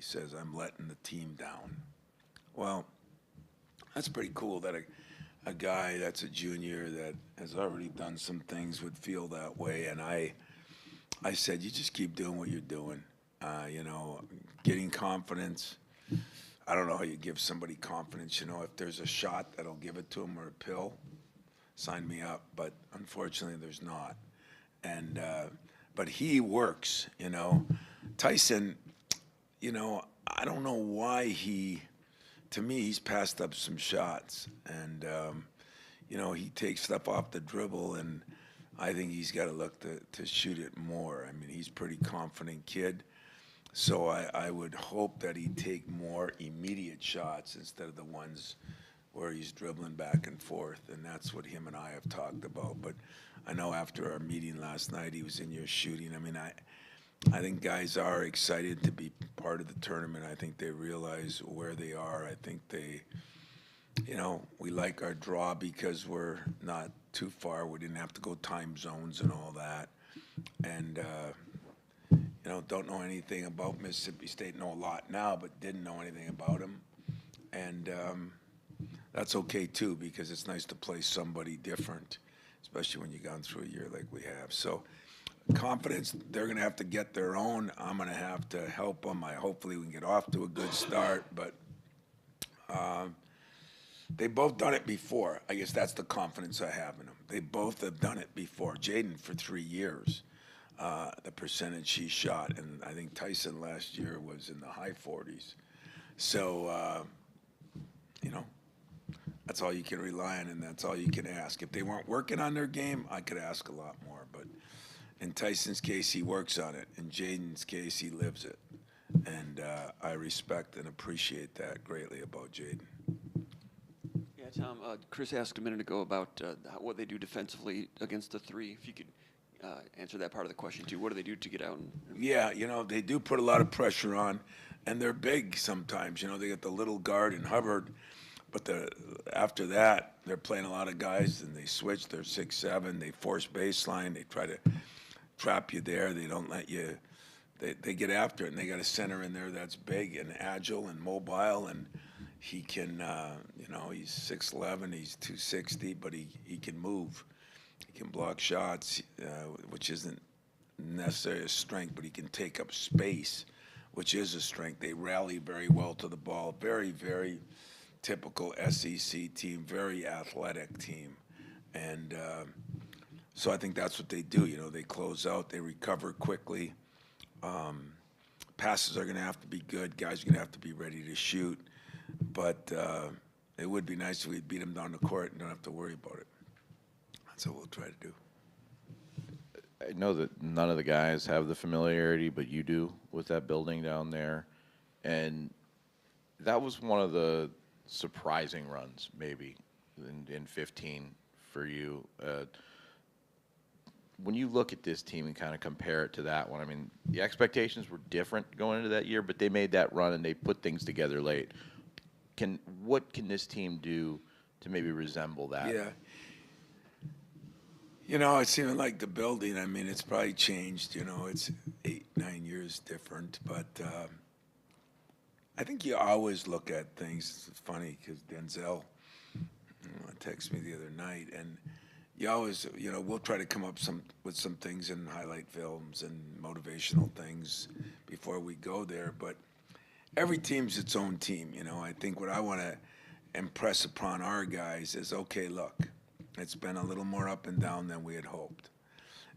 says, I'm letting the team down. Well, that's pretty cool that a guy that's a junior that has already done some things would feel that way. And I said, you just keep doing what you're doing. You know, getting confidence. I don't know how you give somebody confidence. You know, if there's a shot that'll give it to them or a pill, sign me up. But unfortunately, there's not. And but he works. You know, Tyson. You know, I don't know why he. To me, he's passed up some shots, and you know, he takes stuff off the dribble, and I think he's got to look to shoot it more. I mean, he's a pretty confident kid. So I would hope that he'd take more immediate shots instead of the ones where he's dribbling back and forth, and that's what him and I have talked about. But I know after our meeting last night, he was in here shooting. I mean, I think guys are excited to be part of the tournament. I think they realize where they are. I think they, you know, we like our draw because we're not too far. We didn't have to go time zones and all that. And you know, don't know anything about Mississippi State. Know a lot now, but didn't know anything about them. And that's okay too, because it's nice to play somebody different, especially when you've gone through a year like we have. So confidence, they're going to have to get their own. I'm going to have to help them. Hopefully we can get off to a good start, but they've both done it before. I guess that's the confidence I have in them. They both have done it before. Jaden for 3 years. The percentage he shot, and I think Tyson last year was in the high 40s. So, you know, that's all you can rely on, and that's all you can ask. If they weren't working on their game, I could ask a lot more. But in Tyson's case, he works on it. In Jaden's case, he lives it. And I respect and appreciate that greatly about Jaden. Yeah, Tom, Chris asked a minute ago about what they do defensively against the three. If you could answer that part of the question too. What do they do to get out? Yeah, you know, they do put a lot of pressure on, and they're big sometimes. You know, they got the little guard in Hubbard, but after that, they're playing a lot of guys, and they switch. They're 6'7". They force baseline. They try to trap you there. They don't let you. They get after it, and they got a center in there that's big and agile and mobile, and he can, you know, he's 6'11", he's 260, but he can move. He can block shots, which isn't necessarily a strength, but he can take up space, which is a strength. They rally very well to the ball. Very, very typical SEC team, very athletic team. And so I think that's what they do. You know, they close out, they recover quickly. Passes are going to have to be good. Guys are going to have to be ready to shoot. But it would be nice if we beat them down the court and don't have to worry about it. That's what we'll try to do. I know that none of the guys have the familiarity, but you do with that building down there. And that was one of the surprising runs, maybe, in 15 for you. When you look at this team and kind of compare it to that one, I mean, the expectations were different going into that year, but they made that run and they put things together late. What can this team do to maybe resemble that? Yeah. You know, it's even like the building. I mean, it's probably changed. You know, it's 8, 9 years different. But I think you always look at things. It's funny because Denzel texted me the other night, and you always, you know, we'll try to come up with some things in highlight films and motivational things before we go there. But every team's its own team. You know, I think what I want to impress upon our guys is, okay, look. It's been a little more up and down than we had hoped.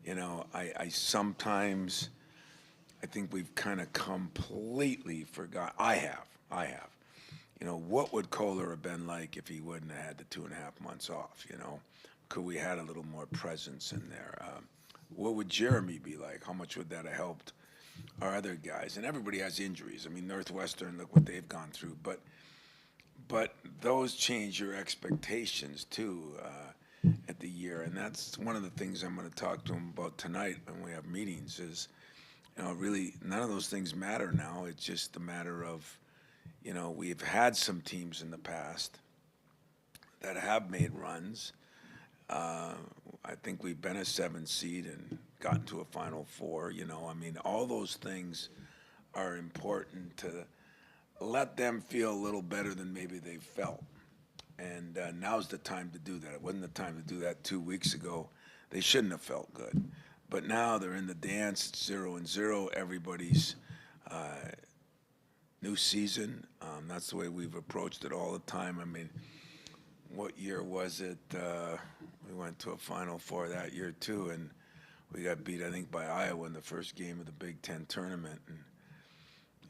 You know, I sometimes, I think we've kind of completely forgot. I have. You know, what would Kohler have been like if he wouldn't have had the 2.5 months off, you know? Could we had a little more presence in there? What would Jeremy be like? How much would that have helped our other guys? And everybody has injuries. I mean, Northwestern, look what they've gone through. But those change your expectations, too. At the year, and that's one of the things I'm going to talk to him about tonight when we have meetings is, you know, really none of those things matter now. It's just a matter of, you know, we've had some teams in the past that have made runs. I think we've been a 7 seed and gotten to a Final Four, you know. I mean, all those things are important to let them feel a little better than maybe they felt. And now's the time to do that. It wasn't the time to do that 2 weeks ago. They shouldn't have felt good. But now they're in the dance. It's 0-0. Everybody's new season. That's the way we've approached it all the time. I mean, what year was it? We went to a Final Four that year too, and we got beat, I think, by Iowa in the first game of the Big Ten tournament.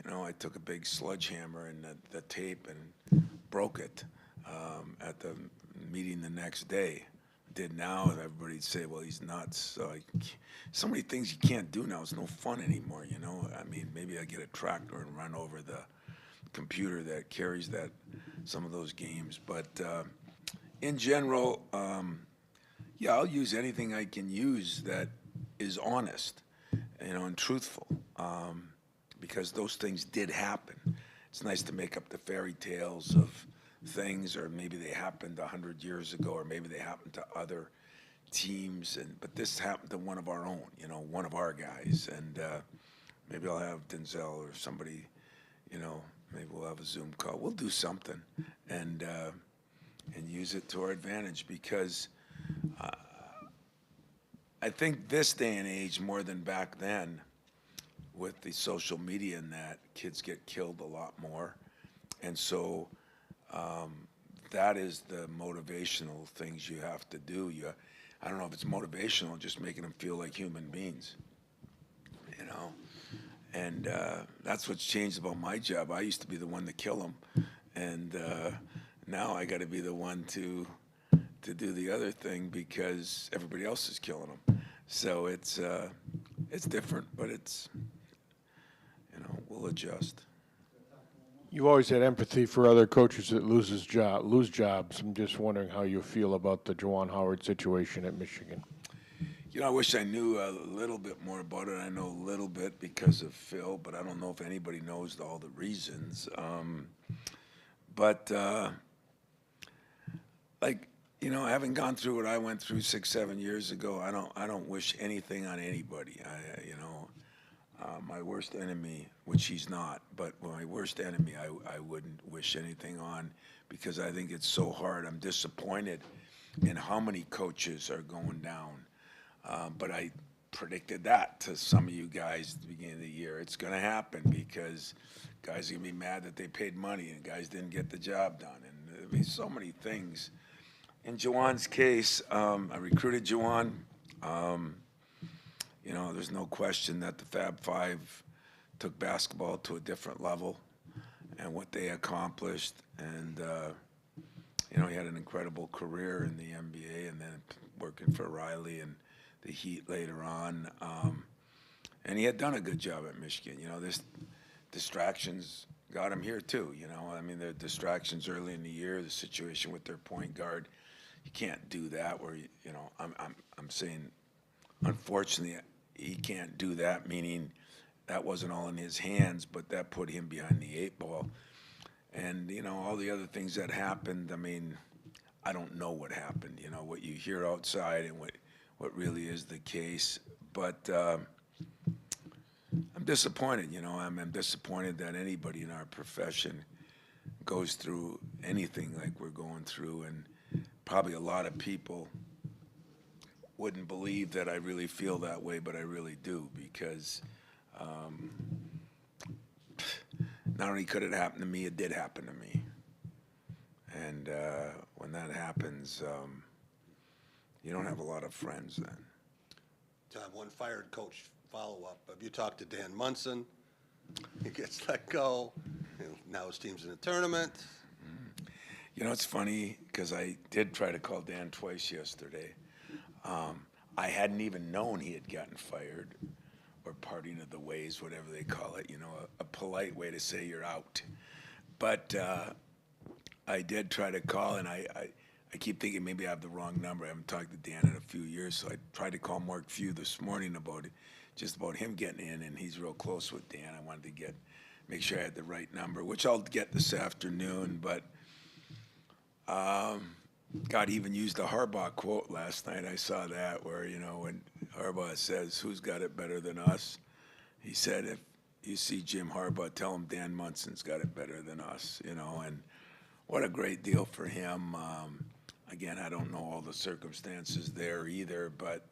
And I took a big sledgehammer and the tape and broke it at the meeting the next day. Did now, and everybody'd say, well, he's nuts. So so many things you can't do now. It's no fun anymore, I mean, maybe I get a tractor and run over the computer that carries some of those games. But in general, yeah, I'll use anything I can use that is honest, and truthful, because those things did happen. It's nice to make up the fairy tales of things, or maybe they happened 100 years ago, or maybe they happened to other teams, but this happened to one of our own, one of our guys, and maybe I'll have Denzel or somebody, maybe we'll have a Zoom call. We'll do something and use it to our advantage, because I think this day and age, more than back then, with the social media and that, kids get killed a lot more. And so that is the motivational things you have to do. I don't know if it's motivational, just making them feel like human beings, And that's what's changed about my job. I used to be the one to kill them, and now I got to be the one to do the other thing, because everybody else is killing them. So it's different, but it's we'll adjust. You always had empathy for other coaches that lose jobs. I'm just wondering how you feel about the Juwan Howard situation at Michigan. I wish I knew a little bit more about it. I know a little bit because of Phil, but I don't know if anybody knows all the reasons. Having gone through what I went through 6-7 years ago, I don't wish anything on anybody. My worst enemy, which he's not, but my worst enemy, I wouldn't wish anything on, because I think it's so hard. I'm disappointed in how many coaches are going down. But I predicted that to some of you guys at the beginning of the year. It's going to happen, because guys are going to be mad that they paid money and guys didn't get the job done. And there'll be so many things. In Juwan's case, I recruited Juwan. There's no question that the Fab Five took basketball to a different level, and what they accomplished. And, he had an incredible career in the NBA, and then working for Riley and the Heat later on. And he had done a good job at Michigan. This distractions got him here too. I mean, the distractions early in the year, the situation with their point guard. You can't do that where, I'm saying, unfortunately, he can't do that, meaning that wasn't all in his hands, but that put him behind the 8 ball. And, all the other things that happened, I mean, I don't know what happened, what you hear outside and what really is the case. But I'm disappointed, I'm disappointed that anybody in our profession goes through anything like we're going through. And probably a lot of people wouldn't believe that I really feel that way, but I really do, because not only could it happen to me, it did happen to me. And when that happens, you don't have a lot of friends then. Tom, one fired coach follow-up. Have you talked to Dan Munson? He gets let go. Now his team's in the tournament. It's funny, because I did try to call Dan twice yesterday. I hadn't even known he had gotten fired, or parting of the ways, whatever they call it, a polite way to say you're out. But I did try to call, and I keep thinking maybe I have the wrong number. I haven't talked to Dan in a few years, so I tried to call Mark Few this morning about it, just about him getting in, and he's real close with Dan. I wanted to make sure I had the right number, which I'll get this afternoon. But God even used a Harbaugh quote last night. I saw that where, when Harbaugh says, who's got it better than us? He said, if you see Jim Harbaugh tell him Dan Munson's got it better than us, you know, and what a great deal for him. Again, I don't know all the circumstances there either, but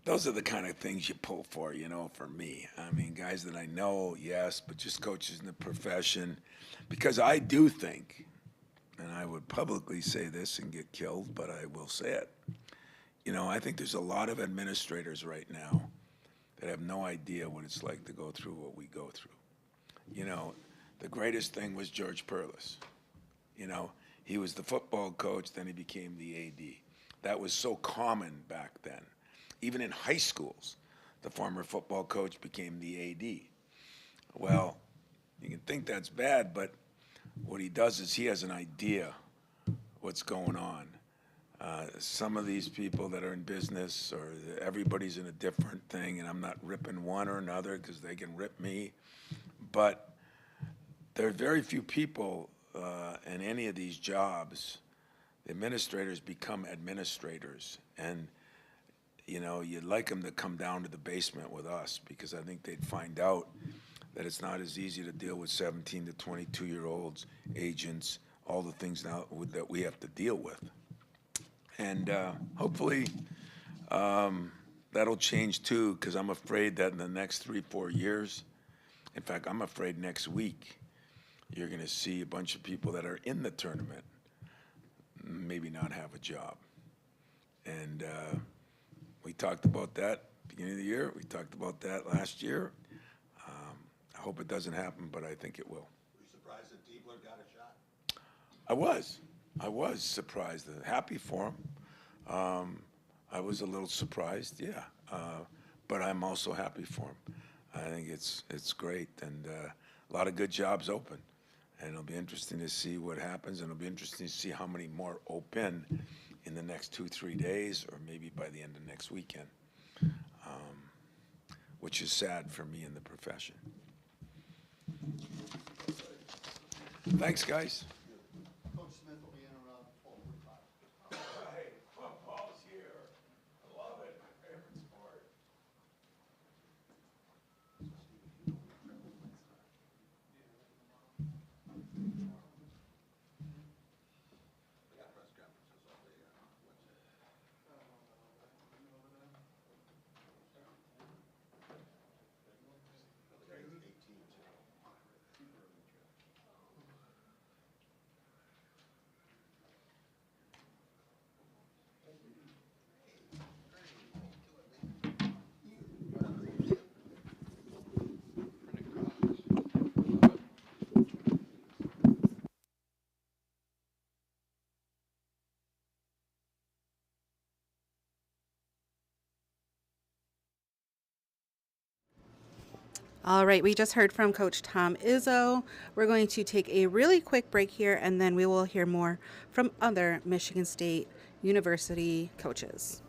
those are the kind of things you pull for, you know, for me. I mean, guys that I know, yes, but just coaches in the profession. Because I do think, and I would publicly say this and get killed, but I will say it. You know, I think there's a lot of administrators right now that have no idea what it's like to go through what we go through. You know, the greatest thing was George Perlis. You know, he was the football coach, then he became the AD. That was so common back then. Even in high schools, the former football coach became the AD. Well, you can think that's bad, but what he does is he has an idea what's going on. Some of these people that are in business, or everybody's in a different thing, and I'm not ripping one or another because they can rip me, but there are very few people in any of these jobs. The administrators become administrators, and you know, you'd like them to come down to the basement with us, because I think they'd find out that it's not as easy to deal with 17 to 22-year-olds, agents, all the things now that we have to deal with. And hopefully that'll change too, because I'm afraid that in the next 3-4 years, in fact, I'm afraid next week, you're going to see a bunch of people that are in the tournament maybe not have a job. And we talked about that beginning of the year. We talked about that last year. I hope it doesn't happen, but I think it will. Were you surprised that Diebler got a shot? I was surprised. Happy for him. I was a little surprised, yeah. But I'm also happy for him. I think it's great, and a lot of good jobs open. And it'll be interesting to see what happens, and it'll be interesting to see how many more open in the next 2-3 days, or maybe by the end of next weekend, which is sad for me in the profession. Thanks, guys. Coach Smith will be in around 12:45. Hey, football's here. I love it. My favorite sport. We got press conferences all day on Wednesday. The guys 18, you know. All right, we just heard from Coach Tom Izzo. We're going to take a really quick break here, and then we will hear more from other Michigan State University coaches.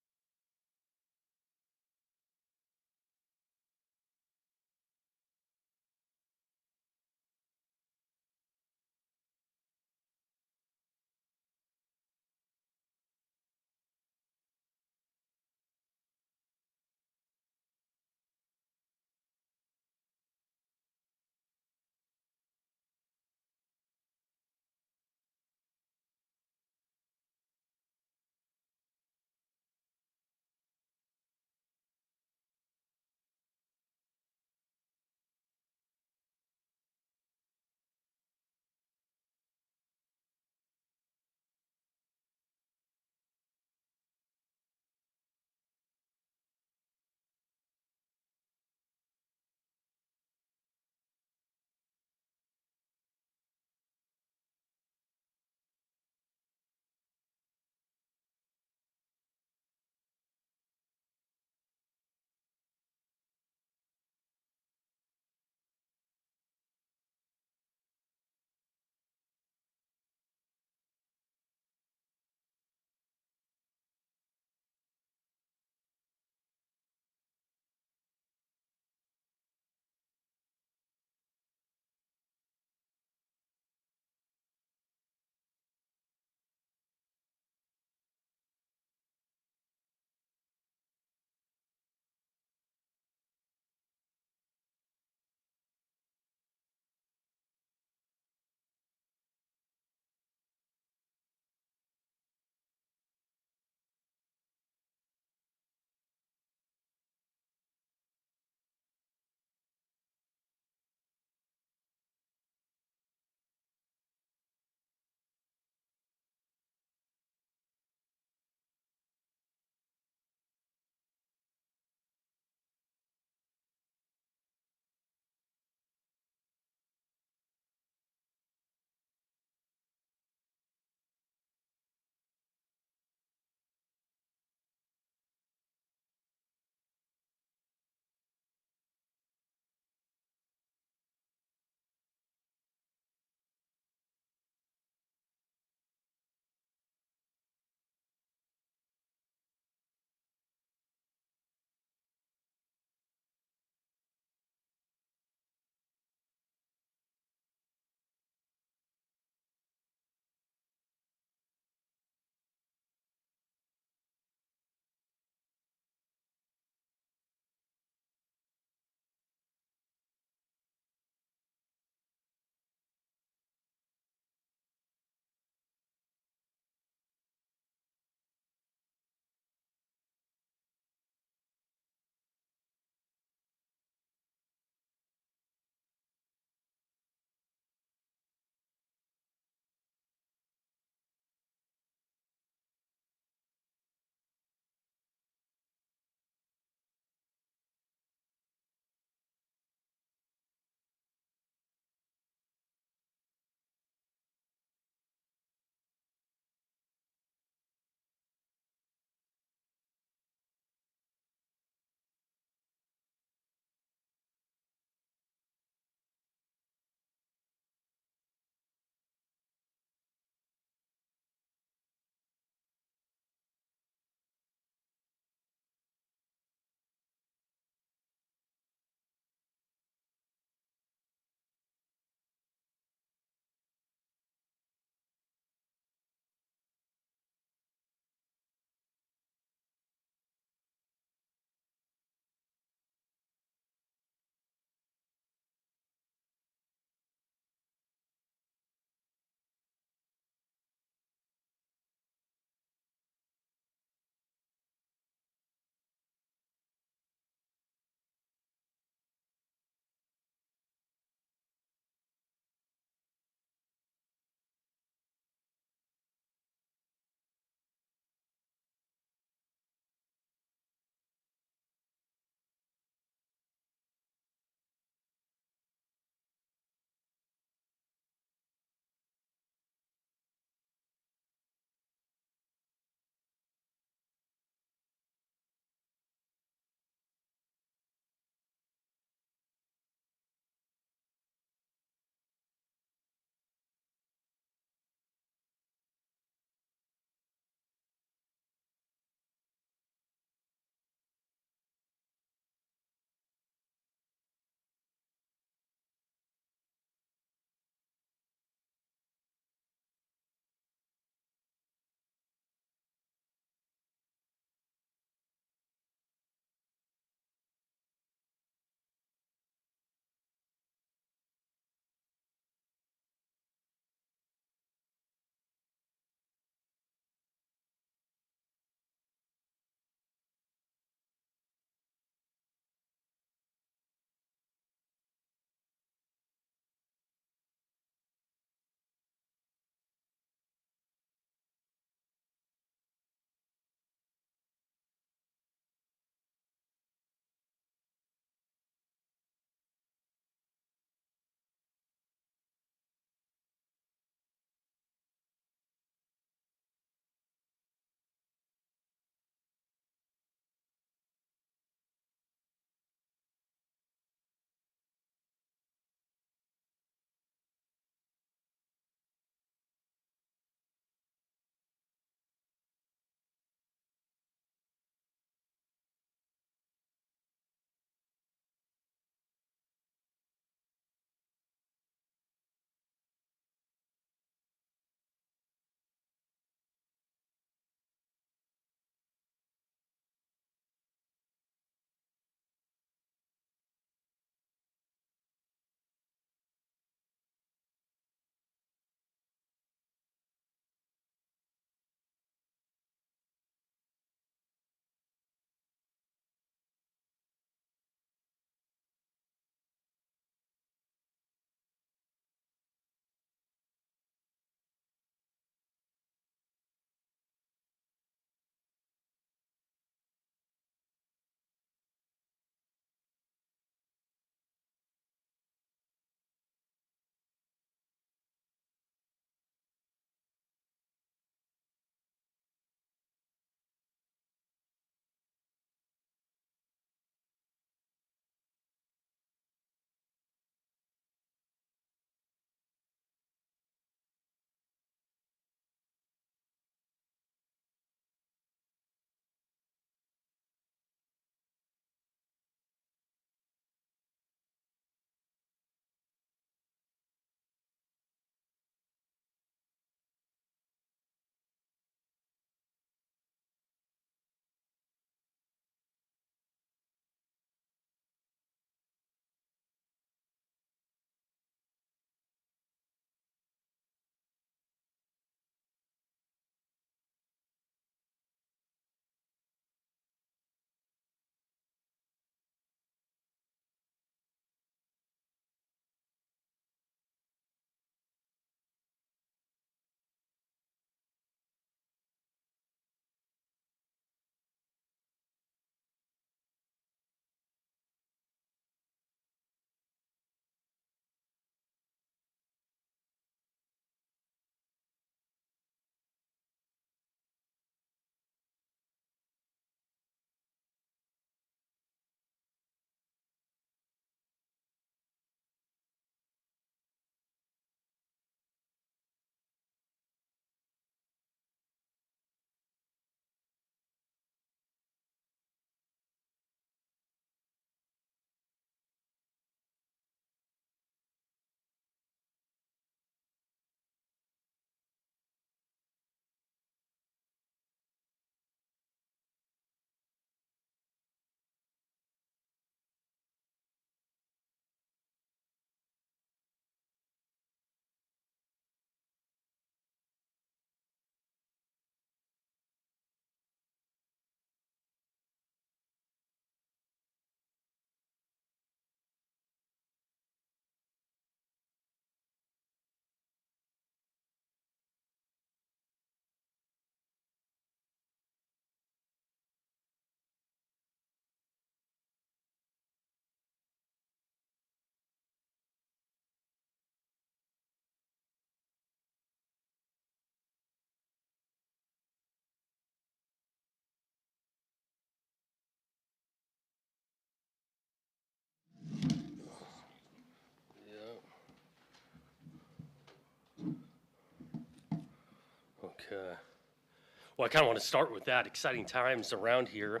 Well, I kind of want to start with that. Exciting times around here.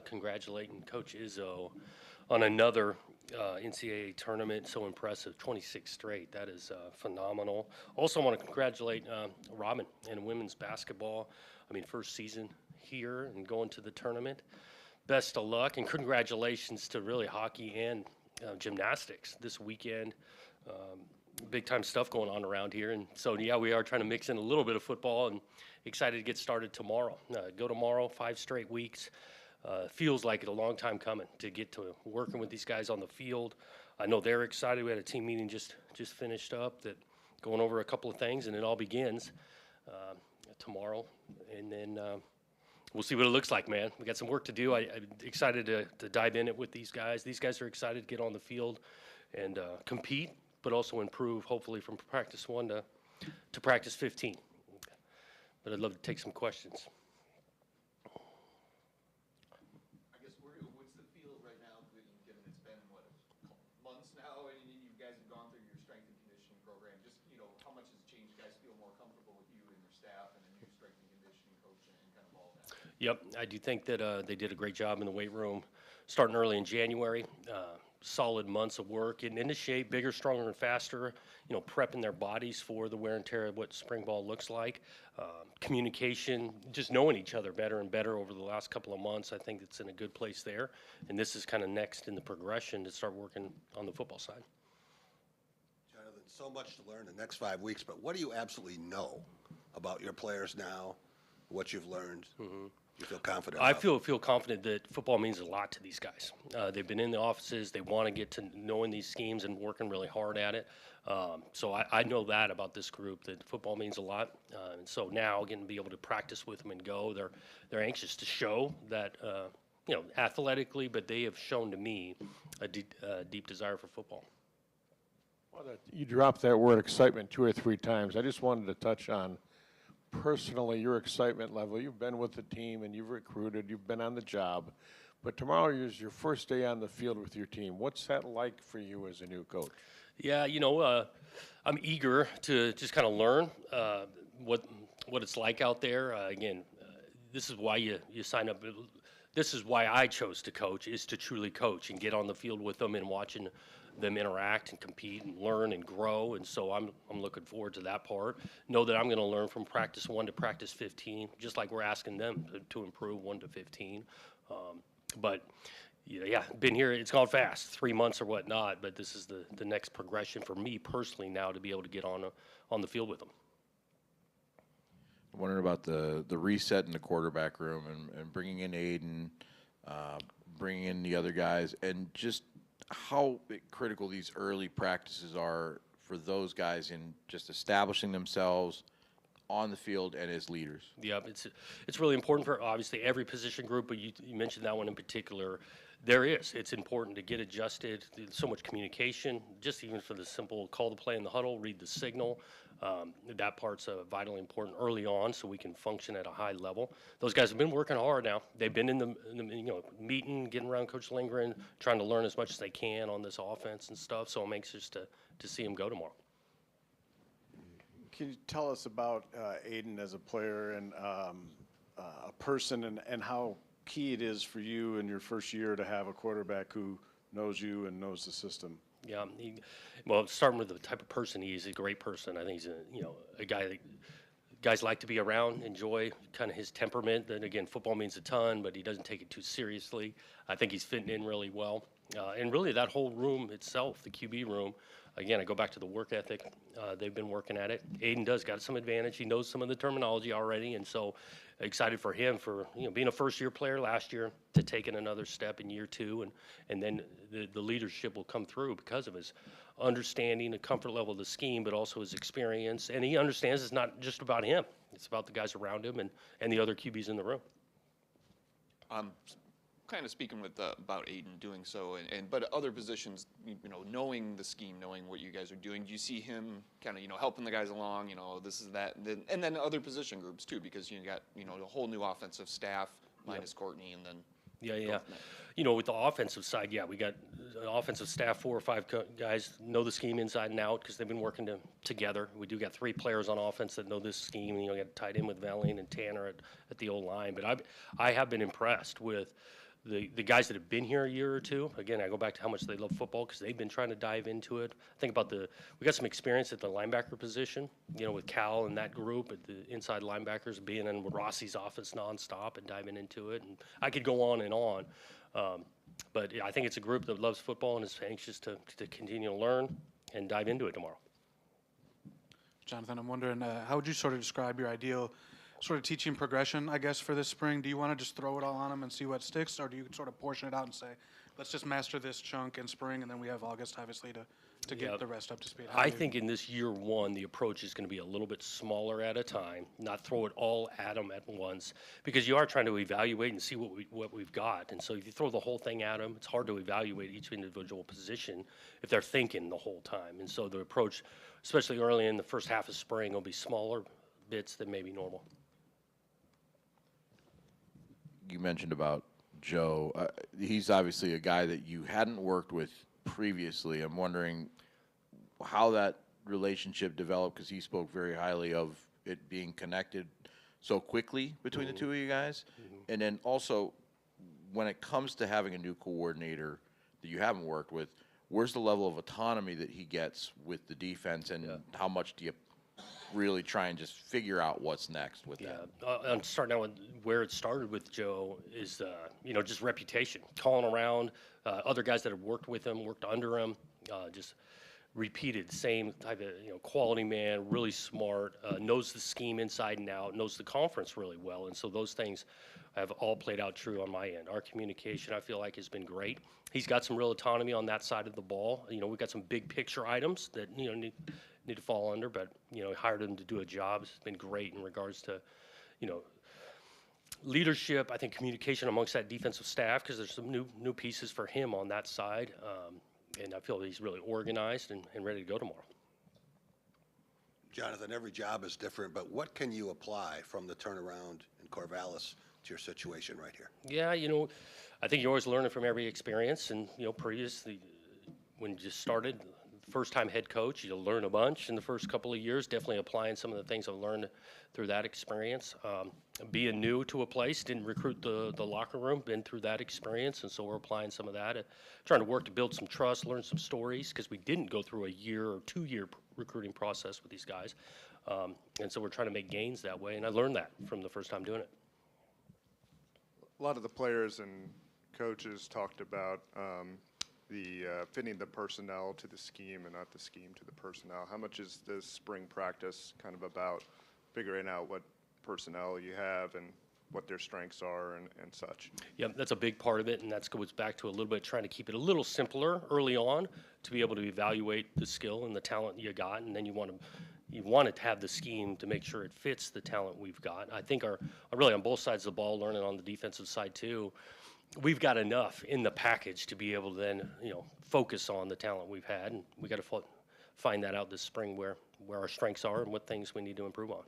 Congratulating Coach Izzo on another NCAA tournament. So impressive, 26 straight. That is phenomenal. Also want to congratulate Robin and women's basketball. I mean, first season here and going to the tournament. Best of luck, and congratulations to really hockey and gymnastics this weekend. Big time stuff going on around here, and so yeah, we are trying to mix in a little bit of football, and excited to get started tomorrow. Go tomorrow, 5 straight weeks. Feels like it a long time coming to get to working with these guys on the field. I know they're excited. We had a team meeting just finished up, that going over a couple of things, and it all begins tomorrow, and then we'll see what it looks like, man. We got some work to do. I'm excited to dive in it with these guys. These guys are excited to get on the field and compete, but also improve, hopefully, from practice 1 to practice 15. But I'd love to take some questions. I guess what's the feel right now, given it's been, months now, and you guys have gone through your strength and conditioning program. Just, how much has changed? You guys feel more comfortable with you and your staff and a new strength and conditioning coach and kind of all that? Yep, I do think that they did a great job in the weight room, starting early in January. Solid months of work, getting into shape, bigger, stronger, and faster. Prepping their bodies for the wear and tear of what spring ball looks like. Communication, just knowing each other better and better over the last couple of months. I think it's in a good place there, and this is kind of next in the progression to start working on the football side. Jonathan, so much to learn the next 5 weeks, but what do you absolutely know about your players now, what you've learned? You feel confident? I feel confident that football means a lot to these guys. They've been in the offices. They want to get to knowing these schemes and working really hard at it. So I know that about this group, that football means a lot. And so now getting to be able to practice with them and go, they're anxious to show that, athletically, but they have shown to me a deep desire for football. Well, you dropped that word excitement 2 or 3 times. I just wanted to touch on personally your excitement level. You've been with the team and you've recruited, you've been on the job, but tomorrow is your first day on the field with your team. What's that like for you as a new coach? Yeah, I'm eager to just kind of learn what it's like out there. This is why you sign up. This is why I chose to coach, is to truly coach and get on the field with them and watching them interact and compete and learn and grow. And so I'm looking forward to that part. Know that I'm going to learn from practice 1 to practice 15, just like we're asking them to improve 1 to 15. But yeah, been here. It's gone fast, 3 months or whatnot. But this is the next progression for me personally now, to be able to get on the field with them. I'm wondering about the reset in the quarterback room and bringing in Aiden, bringing in the other guys, and just how critical these early practices are for those guys in just establishing themselves on the field and as leaders. Yeah, it's really important for obviously every position group, but you mentioned that one in particular. It's important to get adjusted. There's so much communication, just even for the simple call the play in the huddle, read the signal. That part's vitally important early on, so we can function at a high level. Those guys have been working hard now. They've been in the meeting, getting around Coach Lindgren, trying to learn as much as they can on this offense and stuff. So I'm anxious to see him go tomorrow. Can you tell us about Aiden as a player and a person, and how key it is for you in your first year to have a quarterback who knows you and knows the system? Yeah, well, starting with the type of person he is, he's a great person. I think he's a guy that guys like to be around, enjoy kind of his temperament. Then again, football means a ton, but he doesn't take it too seriously. I think he's fitting in really well. And really that whole room itself, the QB room, again, I go back to the work ethic. They've been working at it. Aiden got some advantage. He knows some of the terminology already, and so excited for him for being a first-year player last year to taking another step in year 2, and then the leadership will come through because of his understanding and comfort level of the scheme, but also his experience. And he understands it's not just about him; it's about the guys around him and the other QBs in the room. Kind of speaking with about Aiden doing so, but other positions, knowing the scheme, knowing what you guys are doing, do you see him kind of helping the guys along, this is that, and then other position groups too, because you got the whole new offensive staff minus Courtney, and then Yeah. You know, with the offensive side, yeah, we got offensive staff, 4 or 5 guys know the scheme inside and out because they've been working together. We do got 3 players on offense that know this scheme. You know, got tied in with Valine and Tanner at the O-line. But I have been impressed with the guys that have been here a year or two. Again, I go back to how much they love football because they've been trying to dive into it. Think about we got some experience at the linebacker position, you know, with Cal and that group, at the inside linebackers being in Rossi's office nonstop and diving into it. And I could go on and on. But I think it's a group that loves football and is anxious to continue to learn and dive into it tomorrow. Jonathan, I'm wondering, how would you sort of describe your ideal sort of teaching progression, I guess, for this spring? Do you want to just throw it all on them and see what sticks, or do you sort of portion it out and say, let's just master this chunk in spring, and then we have August, obviously, to get the rest up to speed? I think in this year one, the approach is going to be a little bit smaller at a time, not throw it all at them at once, because you are trying to evaluate and see what we've got. And so if you throw the whole thing at them, it's hard to evaluate each individual position if they're thinking the whole time. And so the approach, especially early in the first half of spring, will be smaller bits than maybe normal. You mentioned about Joe. He's obviously a guy that you hadn't worked with previously. I'm wondering how that relationship developed, because he spoke very highly of it being connected so quickly between the two of you guys. And then also, when it comes to having a new coordinator that you haven't worked with, where's the level of autonomy that he gets with the defense, and how much do you really try and just figure out what's next with that? I'm starting out with where it started with Joe is, you know, just reputation, calling around other guys that have worked with him, worked under him, just repeated same type of, you know, quality man, really smart, knows the scheme inside and out, knows the conference really well. And so those things have all played out true on my end. Our communication, I feel like, has been great. He's got some real autonomy on that side of the ball. You know, we've got some big picture items that, you know, need to fall under, but, you know, hired him to do a job. It's been great in regards to, you know, leadership, I think communication amongst that defensive staff, because there's some new pieces for him on that side. And I feel he's really organized and ready to go tomorrow. Jonathan, every job is different, but what can you apply from the turnaround in Corvallis to your situation right here? Yeah, you know, I think you're always learning from every experience. And, you know, previously, when you just started, first-time head coach, you learn a bunch in the first couple of years, definitely applying some of the things I've learned through that experience. Being new to a place, didn't recruit the locker room, been through that experience, and so we're applying some of that, trying to work to build some trust, learn some stories, because we didn't go through a year or 2-year recruiting process with these guys. And so we're trying to make gains that way, and I learned that from the first time doing it. A lot of the players and coaches talked about fitting the personnel to the scheme and not the scheme to the personnel. How much is this spring practice kind of about figuring out what personnel you have and what their strengths are and such? Yeah, that's a big part of it, and that goes back to a little bit trying to keep it a little simpler early on to be able to evaluate the skill and the talent you got, and then you want to have the scheme to make sure it fits the talent we've got. I think our really on both sides of the ball, learning on the defensive side too, we've got enough in the package to be able to then, you know, focus on the talent we've had, and we got to find that out this spring where our strengths are and what things we need to improve on.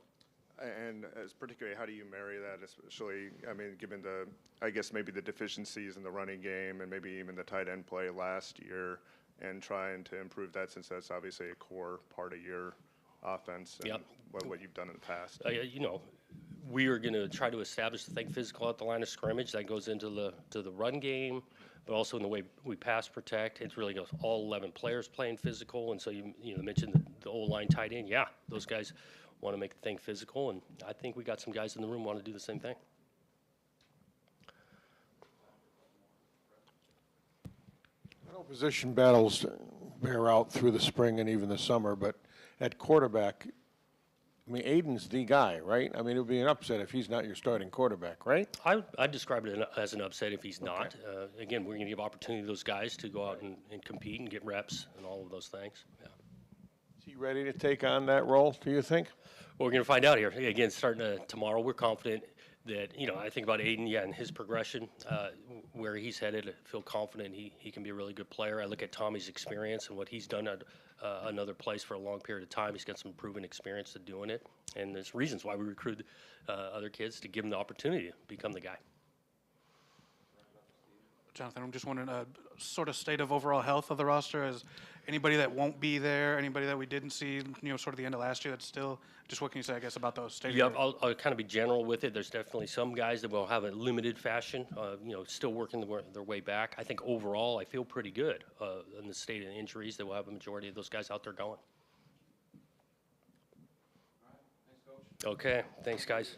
And as particularly, how do you marry that, especially, I mean, given I guess maybe the deficiencies in the running game and maybe even the tight end play last year, and trying to improve that, since that's obviously a core part of your offense and what you've done in the past? You know, we are going to try to establish the thing physical at the line of scrimmage. That goes into the run game, but also in the way we pass protect. It really goes all 11 players playing physical. And so you mentioned the O-line tight end. Yeah, those guys want to make the thing physical, and I think we got some guys in the room want to do the same thing. I know position battles bear out through the spring and even the summer, but at quarterback, I mean, Aiden's the guy, right? I mean, it would be an upset if he's not your starting quarterback, right? I'd describe it as an upset if he's not. Again, we're going to give opportunity to those guys to go out and compete and get reps and all of those things. Yeah. Is he ready to take on that role, do you think? Well, we're going to find out here. Again, starting tomorrow, we're confident that, you know, I think about Aiden, and his progression, where he's headed. I feel confident he can be a really good player. I look at Tommy's experience and what he's done at another place for a long period of time. He's got some proven experience to doing it, and there's reasons why we recruit other kids to give them the opportunity to become the guy. Jonathan, I'm just wondering, sort of state of overall health of the roster. Is anybody that won't be there, anybody that we didn't see, sort of the end of last year that's still, just what can you say, I guess, about those state? Yep, I'll kind of be general with it. There's definitely some guys that will have a limited fashion, still working their way back. I think overall, I feel pretty good in the state of injuries that we'll have a majority of those guys out there going. Okay, thanks, guys.